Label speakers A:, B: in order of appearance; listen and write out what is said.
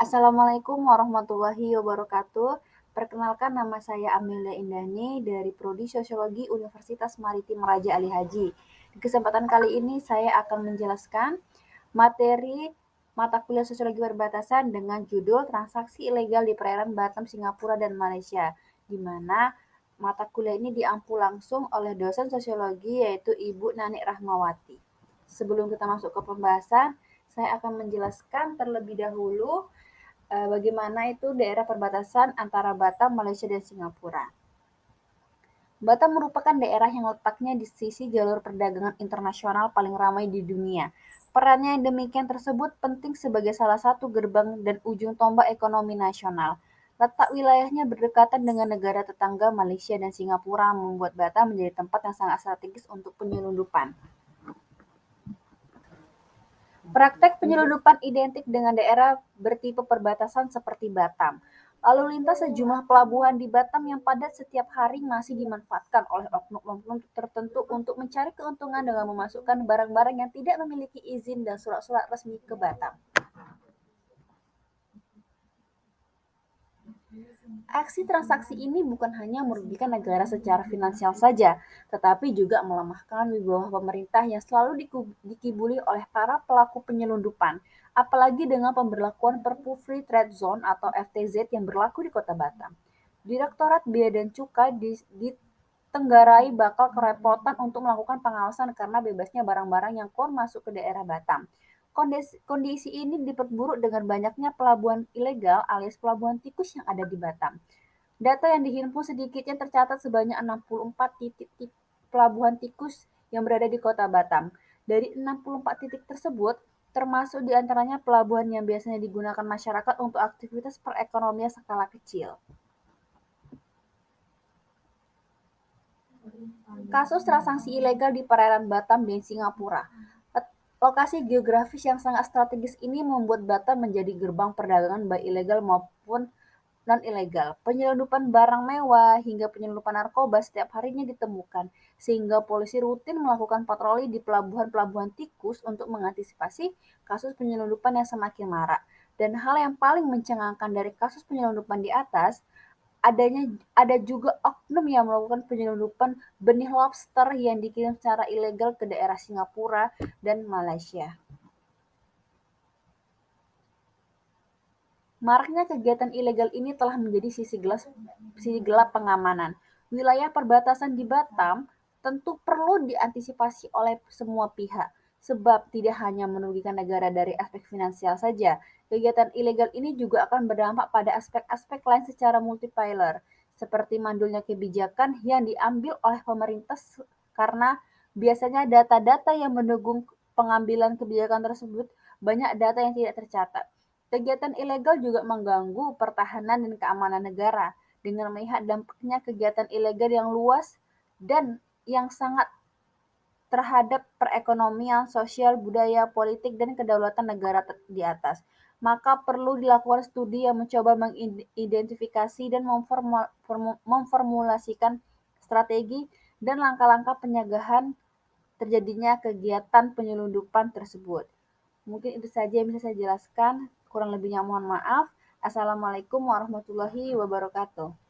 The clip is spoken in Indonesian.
A: Assalamualaikum warahmatullahi wabarakatuh. Perkenalkan nama saya Amelia Indani dari Prodi Sosiologi Universitas Maritim Raja Ali Haji. Di kesempatan kali ini saya akan menjelaskan materi mata kuliah Sosiologi Perbatasan dengan judul Transaksi Ilegal di Perairan Batam, Singapura, dan Malaysia, di mana mata kuliah ini diampu langsung oleh dosen sosiologi yaitu Ibu Nani Rahmawati. Sebelum kita masuk ke pembahasan, saya akan menjelaskan terlebih dahulu bagaimana itu daerah perbatasan antara Batam, Malaysia, dan Singapura. Batam merupakan daerah yang letaknya di sisi jalur perdagangan internasional paling ramai di dunia. Perannya yang demikian tersebut penting sebagai salah satu gerbang dan ujung tombak ekonomi nasional. Letak wilayahnya berdekatan dengan negara tetangga Malaysia dan Singapura membuat Batam menjadi tempat yang sangat strategis untuk penyelundupan. Praktek penyelundupan identik dengan daerah bertipe perbatasan seperti Batam. Lalu lintas sejumlah pelabuhan di Batam yang padat setiap hari masih dimanfaatkan oleh oknum-oknum tertentu untuk mencari keuntungan dengan memasukkan barang-barang yang tidak memiliki izin dan surat-surat resmi ke Batam. Aksi transaksi ini bukan hanya merugikan negara secara finansial saja, tetapi juga melemahkan wibawa pemerintah yang selalu dikibuli oleh para pelaku penyelundupan, apalagi dengan pemberlakuan Perpu Free Trade Zone atau FTZ yang berlaku di Kota Batam. Direktorat Bea dan Cukai di Tenggarai bakal kerepotan untuk melakukan pengawasan karena bebasnya barang-barang yang keluar masuk ke daerah Batam. Kondisi ini diperburuk dengan banyaknya pelabuhan ilegal alias pelabuhan tikus yang ada di Batam. Data yang dihimpun sedikitnya tercatat sebanyak 64 titik pelabuhan tikus yang berada di Kota Batam. Dari 64 titik tersebut, termasuk diantaranya pelabuhan yang biasanya digunakan masyarakat untuk aktivitas perekonomian skala kecil. Kasus transaksi ilegal di perairan Batam dan Singapura. Lokasi geografis yang sangat strategis ini membuat Batam menjadi gerbang perdagangan baik ilegal maupun non-ilegal. Penyelundupan barang mewah hingga penyelundupan narkoba setiap harinya ditemukan, sehingga polisi rutin melakukan patroli di pelabuhan-pelabuhan tikus untuk mengantisipasi kasus penyelundupan yang semakin marak. Dan hal yang paling mencengangkan dari kasus penyelundupan di atas, ada juga oknum yang melakukan penyelundupan benih lobster yang dikirim secara ilegal ke daerah Singapura dan Malaysia. Maraknya kegiatan ilegal ini telah menjadi sisi gelap pengamanan. Wilayah perbatasan di Batam tentu perlu diantisipasi oleh semua pihak, sebab tidak hanya merugikan negara dari aspek finansial saja, kegiatan ilegal ini juga akan berdampak pada aspek-aspek lain secara multiplier, seperti mandulnya kebijakan yang diambil oleh pemerintah karena biasanya data-data yang mendukung pengambilan kebijakan tersebut banyak data yang tidak tercatat. Kegiatan ilegal juga mengganggu pertahanan dan keamanan negara dengan melihat dampaknya kegiatan ilegal yang luas dan yang sangat terhadap perekonomian, sosial, budaya, politik, dan kedaulatan negara di atas. Maka perlu dilakukan studi yang mencoba mengidentifikasi dan memformulasikan strategi dan langkah-langkah pencegahan terjadinya kegiatan penyelundupan tersebut. Mungkin itu saja yang bisa saya jelaskan. Kurang lebihnya mohon maaf. Assalamualaikum warahmatullahi wabarakatuh.